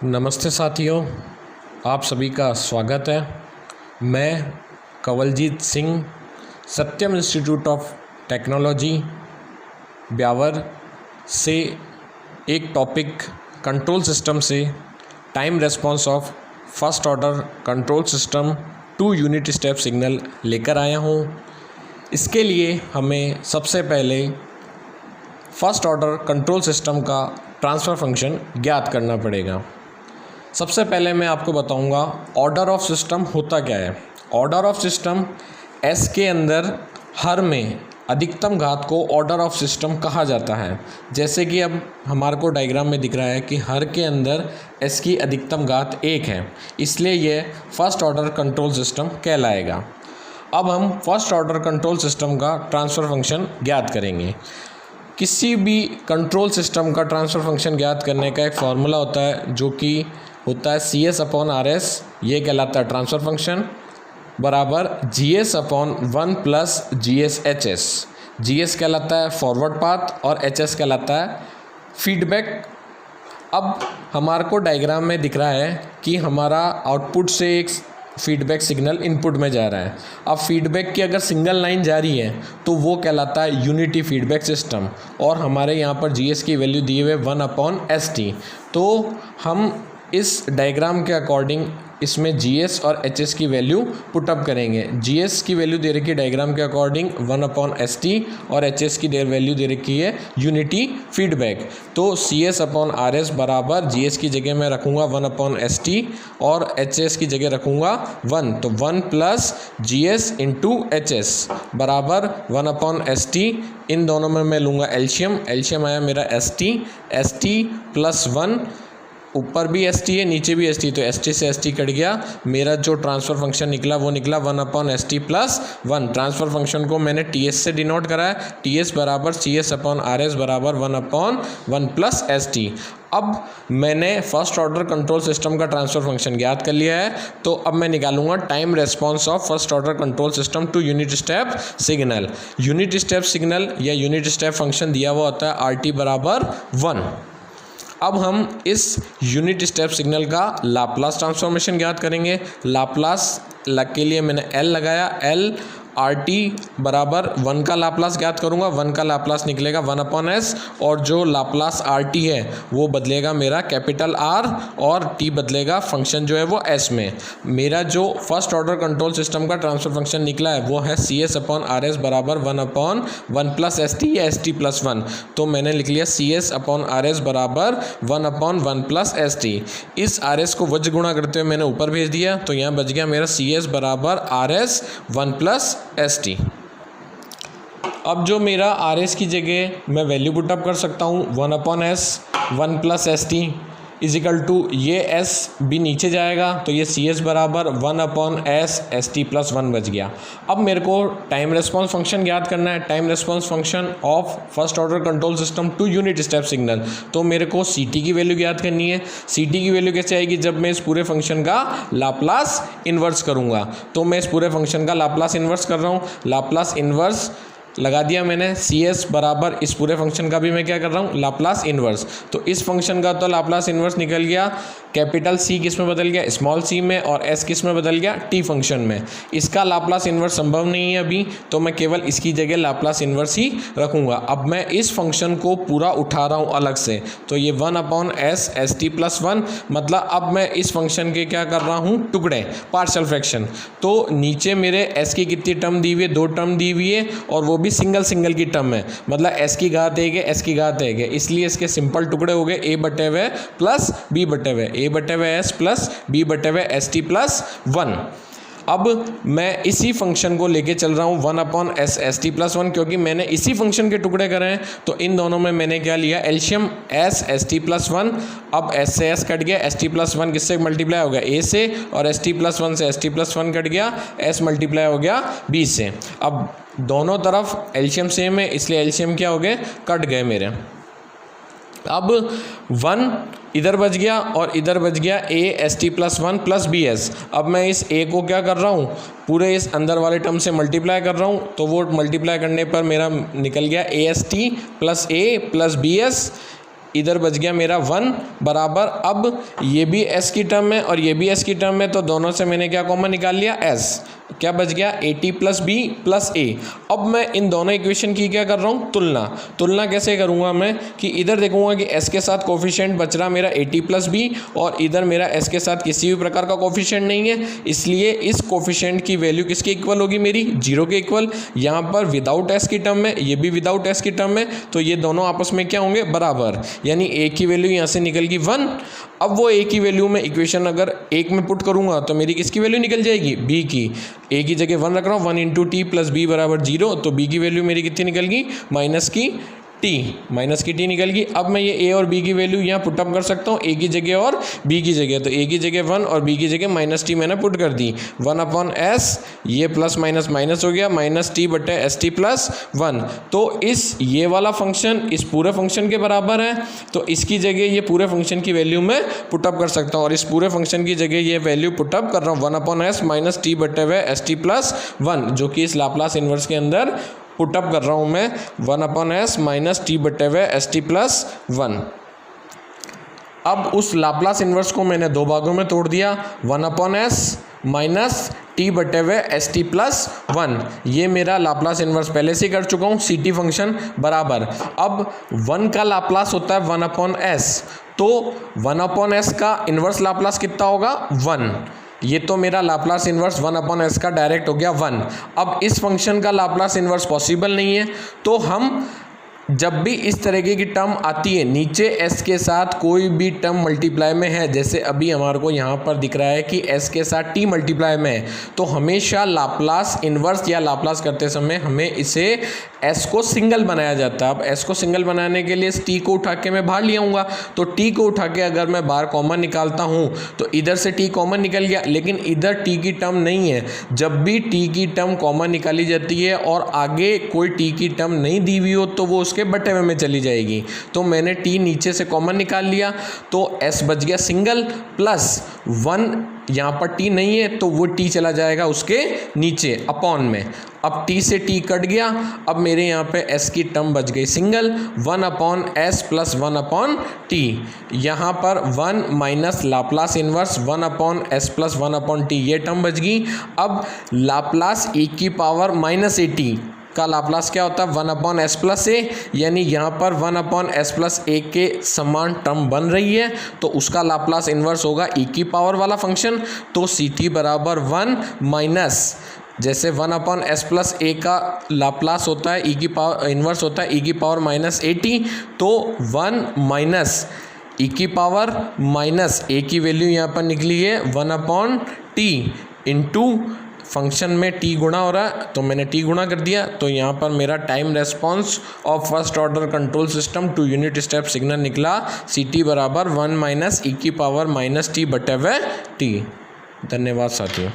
नमस्ते साथियों, आप सभी का स्वागत है। मैं Kanwaljeet Singh, Satyam institute of technology Beawar से एक टॉपिक कंट्रोल सिस्टम से time response of first order control system to unit step signal लेकर आया हूँ। इसके लिए हमें सबसे पहले फर्स्ट ऑर्डर कंट्रोल सिस्टम का ट्रांसफ़र फंक्शन ज्ञात करना पड़ेगा। सबसे पहले मैं आपको बताऊंगा ऑर्डर ऑफ सिस्टम होता क्या है। ऑर्डर ऑफ सिस्टम एस के अंदर हर में अधिकतम घात को ऑर्डर ऑफ सिस्टम कहा जाता है। जैसे कि अब हमारे को डायग्राम में दिख रहा है कि हर के अंदर एस की अधिकतम घात 1 है, इसलिए यह फर्स्ट ऑर्डर कंट्रोल सिस्टम कहलाएगा। अब हम फर्स्ट ऑर्डर कंट्रोल सिस्टम का ट्रांसफ़र फंक्शन ज्ञात करेंगे। किसी भी कंट्रोल सिस्टम का ट्रांसफ़र फंक्शन ज्ञात करने का एक फार्मूला होता है जो कि होता है CS/RS, ये कहलाता है ट्रांसफ़र फंक्शन, बराबर GS upon 1 plus GS/HS। GS कहलाता है फॉरवर्ड पाथ और HS कहलाता है फीडबैक। अब हमारे को डायग्राम में दिख रहा है कि हमारा आउटपुट से एक फीडबैक सिग्नल इनपुट में जा रहा है। अब फीडबैक की अगर सिंगल लाइन जा रही है तो वो कहलाता है यूनिटी फीडबैक सिस्टम, और हमारे यहाँ पर GS की वैल्यू दिए हुए 1/ST। तो हम इस डायग्राम के अकॉर्डिंग इसमें GS और HS की वैल्यू पुटअप करेंगे। GS की वैल्यू दे रखी है डायग्राम के अकॉर्डिंग 1/ST और HS की वैल्यू दे रखी है यूनिटी फीडबैक। तो CS/RS बराबर GS की जगह मैं रखूँगा 1/ST और HS की जगह रखूँगा 1, तो 1 प्लस GS इंटू HS बराबर 1/ST। इन दोनों में मैं लूँगा एल्शियम आया मेरा ST प्लस 1, ऊपर भी ST है नीचे भी ST, तो ST से ST कट गया। मेरा जो ट्रांसफ़र फंक्शन निकला वो निकला 1/ST प्लस 1। ट्रांसफ़र फंक्शन को मैंने TS से डिनोट करा है। TS बराबर CS/RS बराबर 1/1 प्लस ST। अब मैंने फर्स्ट ऑर्डर कंट्रोल सिस्टम का ट्रांसफ़र फंक्शन ज्ञात कर लिया है, तो अब मैं निकालूंगा time response of first order control system to unit step signal. Unit step signal या यूनिट स्टेप फंक्शन दिया हुआ होता है RT बराबर 1। अब हम इस यूनिट स्टेप सिग्नल का लाप्लास ट्रांसफॉर्मेशन ज्ञात करेंगे। लाप्लास के लिए मैंने L लगाया, L RT बराबर 1 का लाप्लास ज्ञात करूंगा। 1 का लाप्लास निकलेगा 1/S, और जो लाप्लास RT है वो बदलेगा मेरा कैपिटल R, और T बदलेगा फंक्शन जो है वो S में। मेरा जो फर्स्ट ऑर्डर कंट्रोल सिस्टम का ट्रांसफ़र फंक्शन निकला है वो है CS/RS बराबर 1/1 प्लस ST या ST प्लस 1। तो मैंने लिख लिया CS/RS बराबर 1/1 प्लस ST। इस RS को वज्र गुणा करते हुए मैंने ऊपर भेज दिया, तो यहाँ बच गया मेरा CS बराबर RS 1 प्लस ST। अब जो मेरा RS की जगह मैं वैल्यू पुटअप कर सकता हूँ 1/S 1 plus ST is equal to ये S भी नीचे जाएगा, तो ये CS बराबर 1/S ST प्लस 1 बच गया। अब मेरे को टाइम रेस्पॉन्स फंक्शन ज्ञात करना है। Time response function of first order control system to unit step signal. तो मेरे को CT की वैल्यू ज्ञात करनी है। CT की वैल्यू कैसे आएगी? जब मैं इस पूरे फंक्शन का लाप्लास इन्वर्स करूँगा। तो मैं इस पूरे फंक्शन का लाप्लास इन्वर्स कर रहा हूँ। लाप्लास इन्वर्स लगा दिया मैंने। CS बराबर इस पूरे फंक्शन का भी मैं क्या कर रहा हूँ? Laplace inverse. तो इस फंक्शन का तो लाप्लास इन्वर्स निकल गया। कैपिटल C किस में बदल गया? स्मॉल c में, और S किस में बदल गया? T फंक्शन में। इसका लाप्लास इन्वर्स संभव नहीं है अभी, तो मैं केवल इसकी जगह लाप्लास इन्वर्स ही रखूँगा। अब मैं इस फंक्शन को पूरा उठा रहा हूँ अलग से, तो ये 1/S ST प्लस 1, मतलब अब मैं इस फंक्शन के क्या कर रहा हूँ? टुकड़े, पार्शियल फ्रैक्शन। तो नीचे मेरे S की कितनी टर्म दी हुई है? 2 टर्म दी हुई है, और वो भी सिंगल की टर्म है, मतलब S की घात 1 है, S की घात 1 है, इसलिए इसके सिंपल टुकड़े हो गए A/V plus B/V, A/S plus B/V ST plus 1। अब मैं इसी फंक्शन को लेके चल रहा हूँ 1/S ST प्लस 1, क्योंकि मैंने इसी फंक्शन के टुकड़े करे हैं। तो इन दोनों में मैंने क्या लिया? एल्शियम S ST प्लस 1। अब S से S कट गया, ST प्लस 1 किससे मल्टीप्लाई हो गया? A से, और ST प्लस 1 से ST प्लस 1 कट गया, S मल्टीप्लाई हो गया B से। अब दोनों तरफ एल्शियम सेम है, इसलिए एल्शियम क्या हो गए? कट गए मेरे। अब 1 इधर बच गया और इधर बच गया A ST plus 1 plus BS। अब मैं इस A को क्या कर रहा हूँ? पूरे इस अंदर वाले टर्म से मल्टीप्लाई कर रहा हूँ, तो वो मल्टीप्लाई करने पर मेरा निकल गया AST plus A plus BS इधर बच गया मेरा 1 बराबर, अब ये भी s की टर्म है और ये भी s की टर्म है, तो दोनों से मैंने क्या कॉमन निकाल लिया, s। क्या बच गया, at plus b plus a। अब मैं इन दोनों इक्वेशन की क्या कर रहा हूँ, तुलना कैसे करूँगा मैं, कि इधर देखूंगा कि s के साथ कोफिशिएंट बच रहा मेरा at प्लस b और इधर मेरा s के साथ किसी भी प्रकार का कोफिशिएंट नहीं है, इसलिए इस कोफिशिएंट की वैल्यू किसके इक्वल होगी, मेरी 0 के इक्वल। यहाँ पर विदाउट s की टर्म में, ये भी विदाउट s की टर्म में, तो ये दोनों आपस में क्या होंगे, बराबर, यानी a की वैल्यू यहाँ से निकल गई 1। अब वो a की वैल्यू में इक्वेशन अगर 1 में पुट करूँगा तो मेरी किसकी वैल्यू निकल जाएगी, b की। a की जगह 1 रख रहा हूँ, 1 इंटू टी प्लस बी बराबर 0, तो b की वैल्यू मेरी कितनी निकल गई, माइनस की t निकल गई। अब मैं ये a और b की वैल्यू यहाँ पुटअप कर सकता हूँ, a की जगह और b की जगह, तो a की जगह 1 और b की जगह माइनस टी मैंने पुट कर दी। 1/s, ये प्लस माइनस माइनस हो गया, माइनस टी बटे एस टी प्लस 1। तो ये वाला फंक्शन इस पूरे फंक्शन के बराबर है, तो इसकी जगह ये पूरे फंक्शन की वैल्यू मैं पुटअप कर सकता हूँ, और इस पूरे फंक्शन की जगह ये वैल्यू पुटअप कर रहा हूँ 1/s माइनस टी बटे हुए एस टी प्लस 1, जो कि इस लाप्लास इन्वर्स के अंदर पुटअप कर रहा हूँ मैं 1/s माइनस टी बटे हुए एस टी प्लस 1। अब उस लाप्लास इन्वर्स को मैंने दो भागों में तोड़ दिया, 1/s माइनस टी बटे हुए एस टी प्लस 1। ये मेरा लाप्लास इन्वर्स पहले से कर चुका हूँ, सी टी फंक्शन बराबर। अब 1 का लाप्लास होता है 1/s, तो 1/s का इन्वर्स लाप्लास कितना होगा, 1। ये तो मेरा लाप्लास इन्वर्स 1/s का डायरेक्ट हो गया 1। अब इस फंक्शन का लाप्लास इन्वर्स पॉसिबल नहीं है, तो हम जब भी इस तरीके की टर्म आती है, नीचे s के साथ कोई भी टर्म मल्टीप्लाई में है, जैसे अभी हमारे को यहाँ पर दिख रहा है कि s के साथ t मल्टीप्लाई में है, तो हमेशा लाप्लास इन्वर्स या लाप्लास करते समय हमें इसे s को सिंगल बनाया जाता है। अब s को सिंगल बनाने के लिए इस t को उठा के मैं बाहर ले आऊँगा, तो t को उठा के अगर मैं बाहर कॉमन निकालता हूँ तो इधर से t कॉमन निकल गया, लेकिन इधर t की टर्म नहीं है। जब भी t की टर्म कॉमन निकाली जाती है और आगे कोई t की टर्म नहीं दी हुई हो तो वो उसके बटे में चली जाएगी। तो मैंने t नीचे से कॉमन निकाल लिया, तो s बच गया सिंगल प्लस 1, यहाँ पर t नहीं है तो वो t चला जाएगा उसके नीचे अपॉन में। अब t से t कट गया, अब मेरे यहाँ पे s की टर्म बच गई सिंगल, 1/s प्लस 1/t। यहाँ पर 1 minus Laplace inverse 1/s plus 1/t, ये टर्म बच गई। अब लाप्लास e की पावर माइनस at का लाप्लास क्या होता है, 1/s प्लस a, यानी यहाँ पर 1/s प्लस a के समान टर्म बन रही है, तो उसका लाप्लास इन्वर्स होगा e की पावर वाला फंक्शन। तो सी टी बराबर 1 माइनस, जैसे 1/s प्लस a का लाप्लास होता है, e की पावर इन्वर्स होता है e की पावर माइनस at, तो 1 माइनस e की पावर माइनस a की वैल्यू यहाँ पर निकली है 1/t इंटू फंक्शन में t गुणा हो रहा है, तो मैंने t गुणा कर दिया, तो यहाँ पर मेरा time response of first order control system to unit step signal निकला, सी टी बराबर 1 माइनस ई की पावर माइनस टी बटे हुए टी। धन्यवाद साथियों।